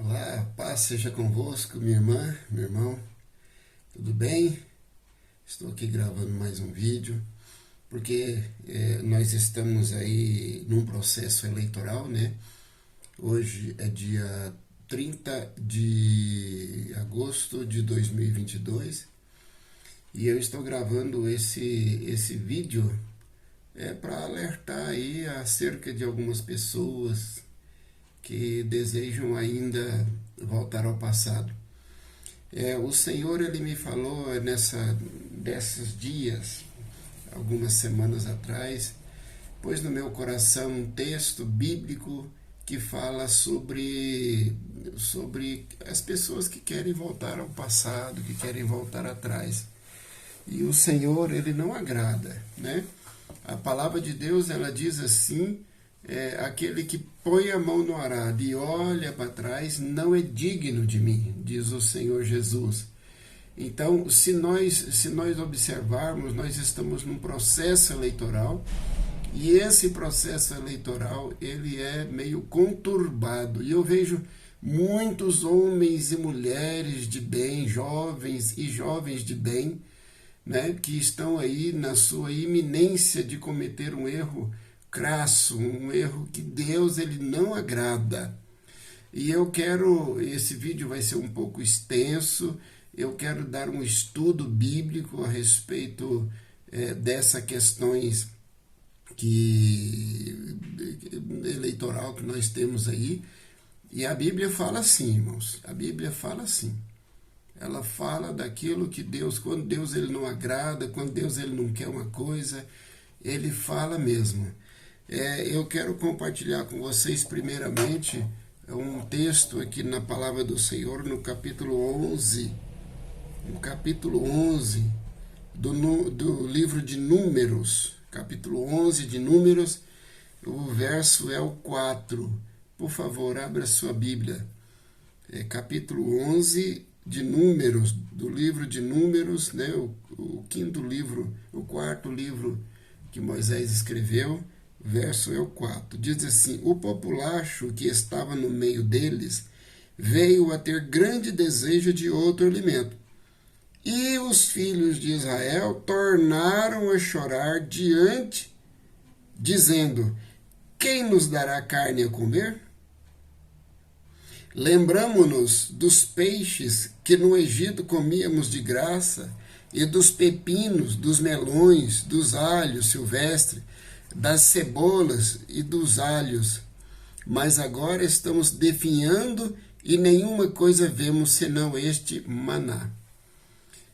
Olá, paz seja convosco, minha irmã, meu irmão, tudo bem? Estou aqui gravando mais um vídeo, porque nós estamos aí num processo eleitoral, né? Hoje é dia 30 de agosto de 2022 e eu estou gravando esse vídeo para alertar aí acerca de algumas pessoas que desejam ainda voltar ao passado. O Senhor ele me falou desses dias, algumas semanas atrás, pôs no meu coração um texto bíblico que fala sobre as pessoas que querem voltar ao passado, que querem voltar atrás. E o Senhor ele não agrada, né? A palavra de Deus ela diz assim: aquele que põe a mão no arado e olha para trás não é digno de mim, diz o Senhor Jesus. Então, se nós observarmos, nós estamos num processo eleitoral e esse processo eleitoral ele é meio conturbado. E eu vejo muitos homens e mulheres de bem, jovens e jovens de bem, né, que estão aí na sua iminência de cometer um erro crasso, um erro que Deus ele não agrada. E esse vídeo vai ser um pouco extenso, eu quero dar um estudo bíblico a respeito dessas questões eleitoral que nós temos aí. E a Bíblia fala assim, irmãos, a Bíblia fala assim. Ela fala daquilo que Deus, quando Deus ele não agrada, quando Deus ele não quer uma coisa, ele fala mesmo. Eu quero compartilhar com vocês primeiramente um texto aqui na palavra do Senhor no capítulo 11, do livro de Números, capítulo 11 de Números, o verso é o 4. Por favor, abra sua Bíblia. Capítulo 11 de Números, do livro de Números, né, o quarto livro que Moisés escreveu, verso é o 4. Diz assim: o populacho que estava no meio deles veio a ter grande desejo de outro alimento. E os filhos de Israel tornaram a chorar dizendo: quem nos dará carne a comer? Lembramo-nos dos peixes que no Egito comíamos de graça, e dos pepinos, dos melões, dos alhos silvestres, das cebolas e dos alhos. Mas agora estamos definhando e nenhuma coisa vemos senão este maná.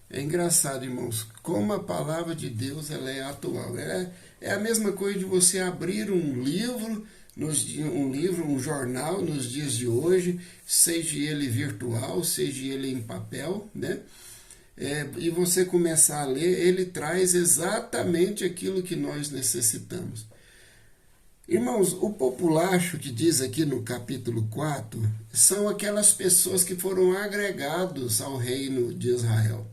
É engraçado, irmãos, como a palavra de Deus ela é atual. É a mesma coisa de você abrir um livro, um jornal nos dias de hoje, seja ele virtual, seja ele em papel, né? E você começar a ler, ele traz exatamente aquilo que nós necessitamos. Irmãos, o populacho que diz aqui no capítulo 4 são aquelas pessoas que foram agregados ao reino de Israel.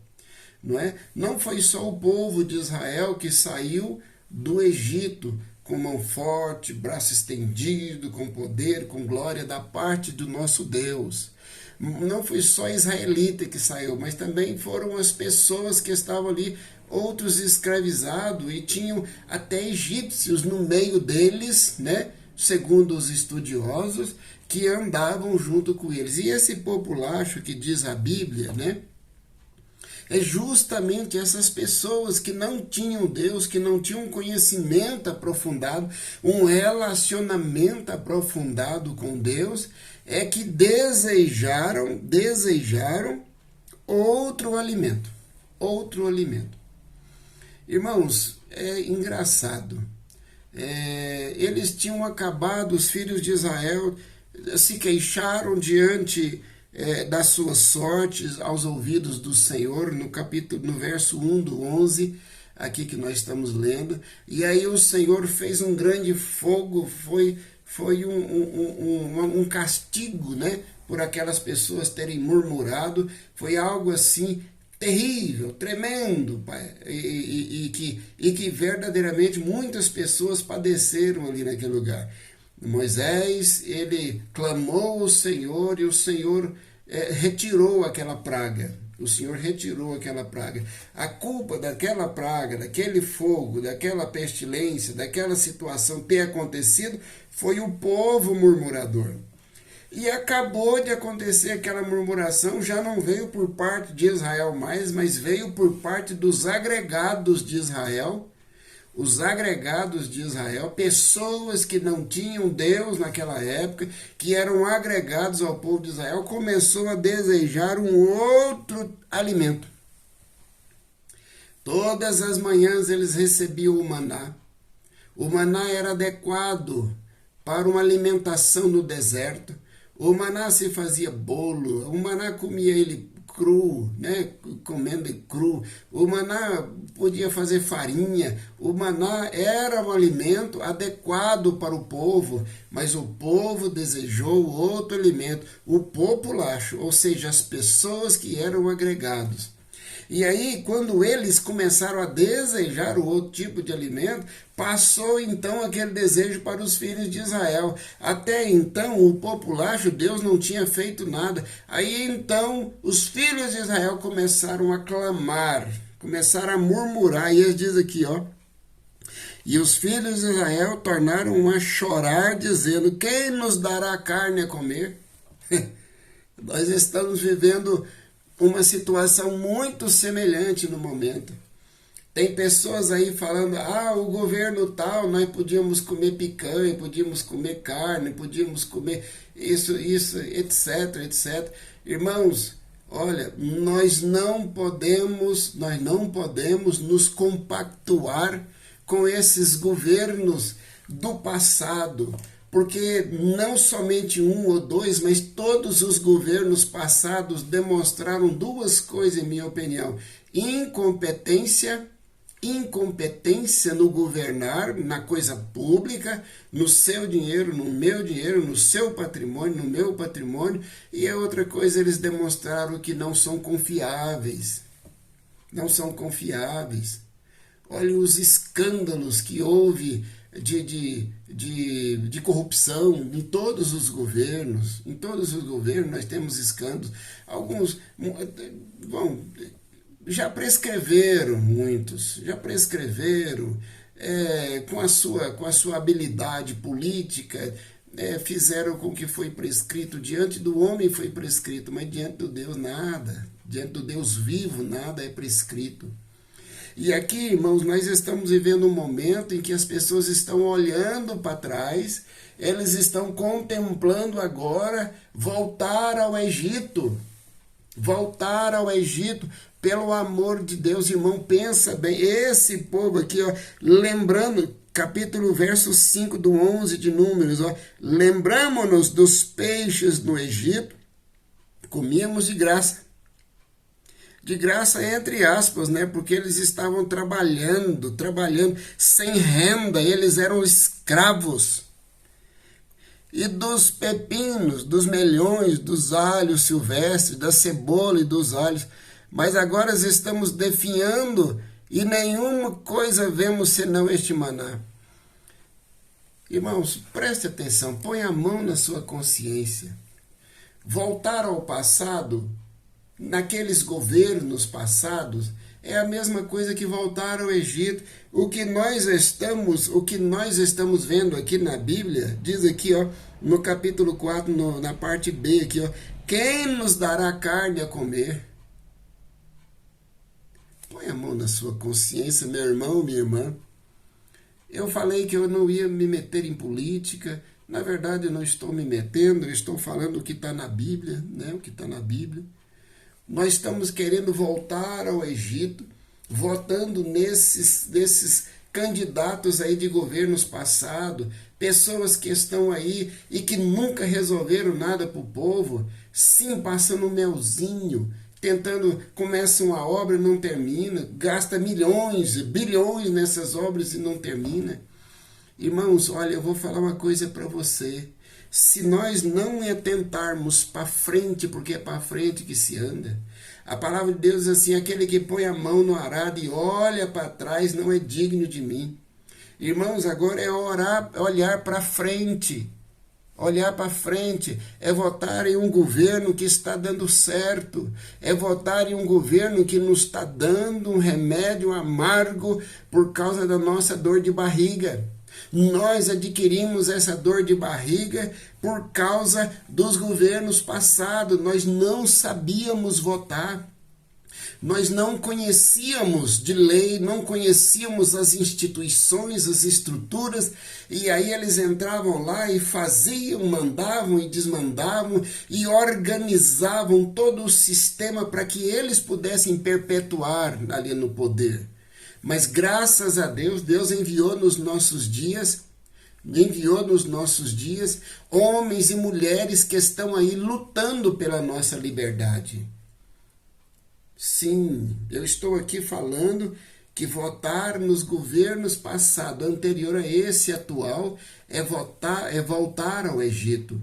Não é? Não foi só o povo de Israel que saiu do Egito com mão forte, braço estendido, com poder, com glória da parte do nosso Deus. Não foi só israelita que saiu, mas também foram as pessoas que estavam ali, outros escravizados, e tinham até egípcios no meio deles, né? Segundo os estudiosos, que andavam junto com eles. E esse populacho que diz a Bíblia, né? É justamente essas pessoas que não tinham Deus, que não tinham conhecimento aprofundado, um relacionamento aprofundado com Deus, é que desejaram outro alimento. Outro alimento. Irmãos, é engraçado. Eles tinham acabado, os filhos de Israel se queixaram diante das suas sortes aos ouvidos do Senhor, no verso 1 do 11, aqui que nós estamos lendo. E aí o Senhor fez um grande fogo, foi um castigo, né, por aquelas pessoas terem murmurado. Foi algo assim terrível, tremendo, pai, e que verdadeiramente muitas pessoas padeceram ali naquele lugar. Moisés, ele clamou ao Senhor e o Senhor retirou aquela praga. O Senhor retirou aquela praga. A culpa daquela praga, daquele fogo, daquela pestilência, daquela situação ter acontecido foi o povo murmurador. E acabou de acontecer aquela murmuração, já não veio por parte de Israel mais, mas veio por parte dos agregados de Israel. Os agregados de Israel, pessoas que não tinham Deus naquela época, que eram agregados ao povo de Israel, começou a desejar um outro alimento. Todas as manhãs eles recebiam o maná. O maná era adequado para uma alimentação no deserto. O maná se fazia bolo, o maná comia ele cru, né? Comendo cru. O maná podia fazer farinha. O maná era um alimento adequado para o povo, mas o povo desejou outro alimento, o populacho, ou seja, as pessoas que eram agregados. E aí, quando eles começaram a desejar o outro tipo de alimento, passou então aquele desejo para os filhos de Israel. Até então, o populacho, Deus não tinha feito nada. Aí então, os filhos de Israel começaram a clamar, começaram a murmurar. E eles dizem aqui, ó. E os filhos de Israel tornaram a chorar, dizendo: quem nos dará carne a comer? Nós estamos vivendo uma situação muito semelhante no momento. Tem pessoas aí falando: o governo tal, nós podíamos comer picanha, podíamos comer carne, podíamos comer isso, etc, etc. Irmãos, olha, nós não podemos nos compactuar com esses governos do passado, porque não somente um ou dois, mas todos os governos passados demonstraram duas coisas, em minha opinião: incompetência no governar, na coisa pública, no seu dinheiro, no meu dinheiro, no seu patrimônio, no meu patrimônio, e a outra coisa, eles demonstraram que não são confiáveis. Não são confiáveis. Olha os escândalos que houve de corrupção em todos os governos. Em todos os governos nós temos escândalos. Alguns, já prescreveram muitos, já prescreveram, com a sua habilidade política, fizeram com que foi prescrito. Diante do homem foi prescrito, mas diante do Deus nada. Diante do Deus vivo nada é prescrito. E aqui, irmãos, nós estamos vivendo um momento em que as pessoas estão olhando para trás, eles estão contemplando agora voltar ao Egito. Voltar ao Egito, pelo amor de Deus, irmão, pensa bem. Esse povo aqui, ó, lembrando, capítulo verso 5 do 11 de Números, ó, lembramo-nos dos peixes no Egito, comíamos de graça. De graça entre aspas, né? Porque eles estavam trabalhando sem renda, eles eram escravos. E dos pepinos, dos melhões, dos alhos silvestres, da cebola e dos alhos. Mas agora estamos definhando e nenhuma coisa vemos senão este maná. Irmãos, preste atenção, põe a mão na sua consciência. Voltar ao passado, naqueles governos passados, é a mesma coisa que voltar ao Egito. O que nós estamos vendo aqui na Bíblia, diz aqui, ó, no capítulo 4, na parte B aqui, ó, quem nos dará carne a comer? Põe a mão na sua consciência, meu irmão, minha irmã. Eu falei que eu não ia me meter em política. Na verdade, eu não estou me metendo, eu estou falando o que está na Bíblia, né? O que está na Bíblia. Nós estamos querendo voltar ao Egito, votando nesses candidatos aí de governos passados, pessoas que estão aí e que nunca resolveram nada para o povo, sim, passando um melzinho, começa uma obra e não termina, gasta milhões, bilhões nessas obras e não termina. Irmãos, olha, eu vou falar uma coisa para você. Se nós não atentarmos para frente, porque é para frente que se anda, a palavra de Deus diz assim: aquele que põe a mão no arado e olha para trás não é digno de mim. Irmãos, agora é orar, olhar para frente. Olhar para frente é votar em um governo que está dando certo, é votar em um governo que nos está dando um remédio amargo por causa da nossa dor de barriga. Nós adquirimos essa dor de barriga por causa dos governos passados, nós não sabíamos votar. Nós não conhecíamos de lei, não conhecíamos as instituições, as estruturas, e aí eles entravam lá e faziam, mandavam e desmandavam e organizavam todo o sistema para que eles pudessem perpetuar ali no poder. Mas graças a Deus, Deus enviou nos nossos dias homens e mulheres que estão aí lutando pela nossa liberdade. Sim, eu estou aqui falando que votar nos governos passados, anterior a esse atual, é voltar ao Egito.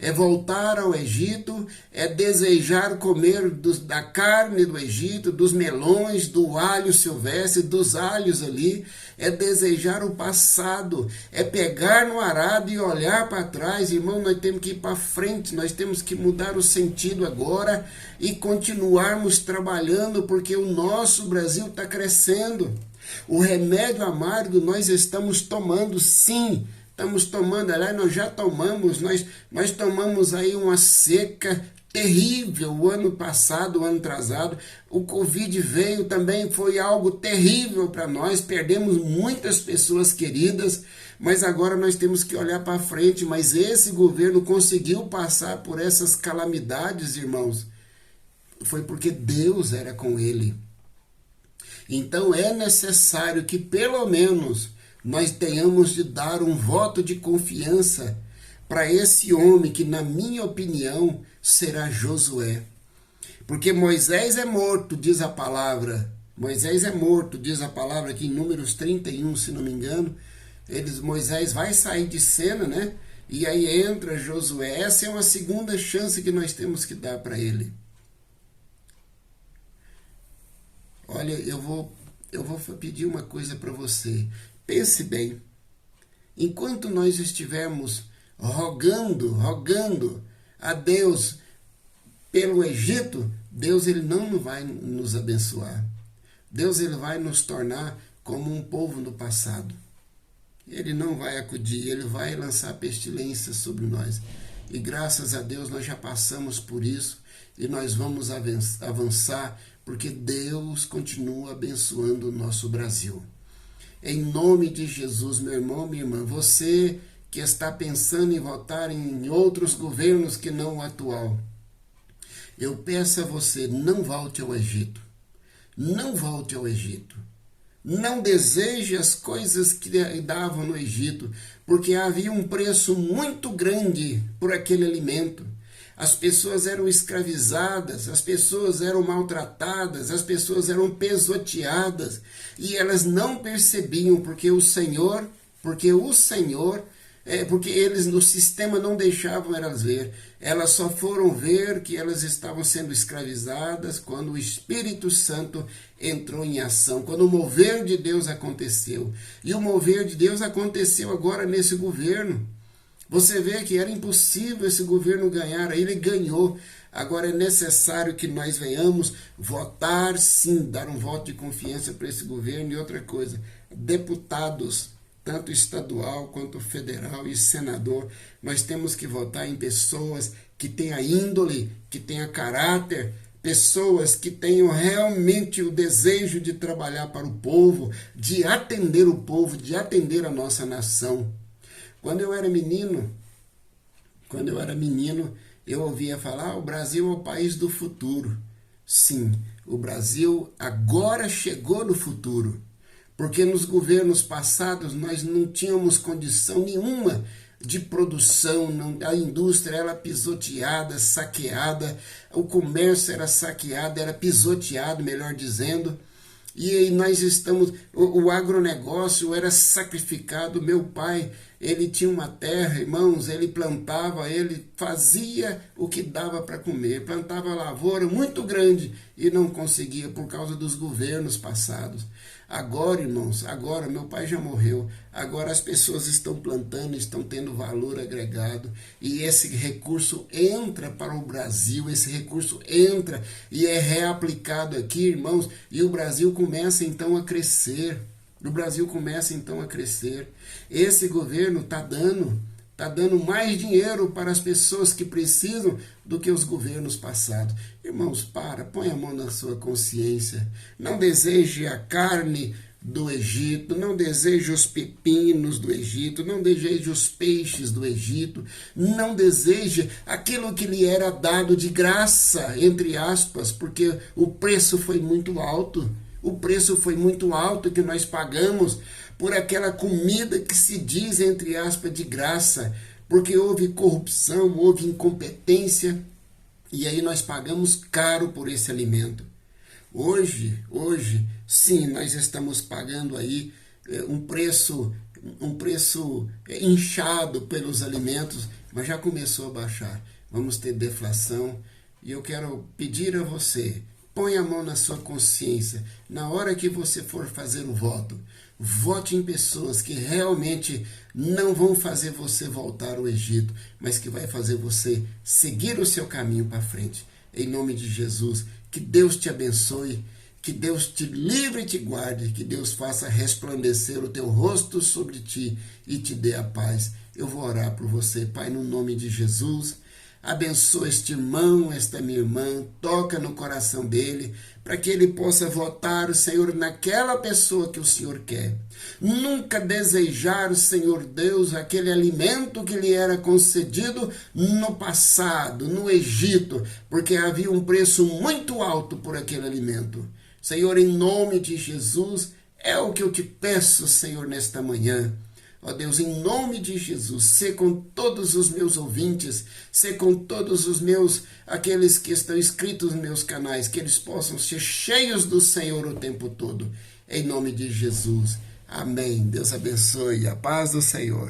É voltar ao Egito, é desejar comer da carne do Egito, dos melões, do alho silvestre, dos alhos ali, é desejar o passado, é pegar no arado e olhar para trás. Irmão, nós temos que ir para frente, nós temos que mudar o sentido agora e continuarmos trabalhando, porque o nosso Brasil está crescendo. O remédio amargo nós estamos tomando, sim. Estamos tomando, aliás, nós já tomamos, nós tomamos aí uma seca terrível o ano passado, o ano atrasado. O Covid veio também, foi algo terrível para nós, perdemos muitas pessoas queridas, mas agora nós temos que olhar para frente. Mas esse governo conseguiu passar por essas calamidades, irmãos, foi porque Deus era com ele. Então é necessário que pelo menos nós tenhamos de dar um voto de confiança para esse homem que, na minha opinião, será Josué. Porque Moisés é morto, diz a palavra. Moisés é morto, diz a palavra aqui em Números 31, se não me engano. Moisés vai sair de cena, né? E aí entra Josué. Essa é uma segunda chance que nós temos que dar para ele. Olha, eu vou pedir uma coisa para você. Pense bem, enquanto nós estivermos rogando a Deus pelo Egito, Deus ele não vai nos abençoar. Deus ele vai nos tornar como um povo no passado. Ele não vai acudir, ele vai lançar pestilências sobre nós. E graças a Deus nós já passamos por isso e nós vamos avançar, porque Deus continua abençoando o nosso Brasil. Em nome de Jesus, meu irmão, minha irmã, você que está pensando em votar em outros governos que não o atual, eu peço a você, não volte ao Egito. Não volte ao Egito. Não deseje as coisas que davam no Egito, porque havia um preço muito grande por aquele alimento. As pessoas eram escravizadas, as pessoas eram maltratadas, as pessoas eram pisoteadas e elas não percebiam porque eles no sistema não deixavam elas ver. Elas só foram ver que elas estavam sendo escravizadas quando o Espírito Santo entrou em ação, quando o mover de Deus aconteceu. E o mover de Deus aconteceu agora nesse governo. Você vê que era impossível esse governo ganhar, aí ele ganhou. Agora é necessário que nós venhamos votar sim, dar um voto de confiança para esse governo. E outra coisa, deputados, tanto estadual quanto federal e senador, nós temos que votar em pessoas que tenham índole, que tenham caráter, pessoas que tenham realmente o desejo de trabalhar para o povo, de atender o povo, de atender a nossa nação. Quando eu era menino, eu ouvia falar, o Brasil é o país do futuro. Sim, o Brasil agora chegou no futuro, porque nos governos passados nós não tínhamos condição nenhuma de produção, a indústria era pisoteada, saqueada, o comércio era saqueado, era pisoteado, melhor dizendo. E aí nós estamos, o agronegócio era sacrificado. Meu pai, ele tinha uma terra, irmãos, ele plantava, ele fazia o que dava para comer, plantava lavoura muito grande e não conseguia por causa dos governos passados. Agora, irmãos, agora meu pai já morreu, agora as pessoas estão plantando, estão tendo valor agregado e esse recurso entra para o Brasil, esse recurso entra e é reaplicado aqui, irmãos, e o Brasil começa então a crescer. O Brasil começa então a crescer. Esse governo está dando mais dinheiro para as pessoas que precisam do que os governos passados. Irmãos, põe a mão na sua consciência. Não deseje a carne do Egito, não deseje os pepinos do Egito, não deseje os peixes do Egito, não deseje aquilo que lhe era dado de graça, entre aspas, porque o preço foi muito alto. O preço foi muito alto que nós pagamos por aquela comida que se diz, entre aspas, de graça, porque houve corrupção, houve incompetência, e aí nós pagamos caro por esse alimento. Hoje, sim, nós estamos pagando aí um preço inchado pelos alimentos, mas já começou a baixar. Vamos ter deflação, e eu quero pedir a você, põe a mão na sua consciência. Na hora que você for fazer o voto, vote em pessoas que realmente não vão fazer você voltar ao Egito, mas que vai fazer você seguir o seu caminho para frente. Em nome de Jesus, que Deus te abençoe, que Deus te livre e te guarde, que Deus faça resplandecer o teu rosto sobre ti e te dê a paz. Eu vou orar por você, Pai, no nome de Jesus. Abençoa este irmão, esta minha irmã, toca no coração dele, para que ele possa votar, Senhor, naquela pessoa que o Senhor quer. Nunca desejar, Senhor Deus, aquele alimento que lhe era concedido no passado, no Egito, porque havia um preço muito alto por aquele alimento. Senhor, em nome de Jesus, é o que eu te peço, Senhor, nesta manhã. Ó Deus, em nome de Jesus, sê com todos os meus ouvintes, sê com todos os aqueles que estão inscritos nos meus canais, que eles possam ser cheios do Senhor o tempo todo. Em nome de Jesus. Amém. Deus abençoe. A paz do Senhor.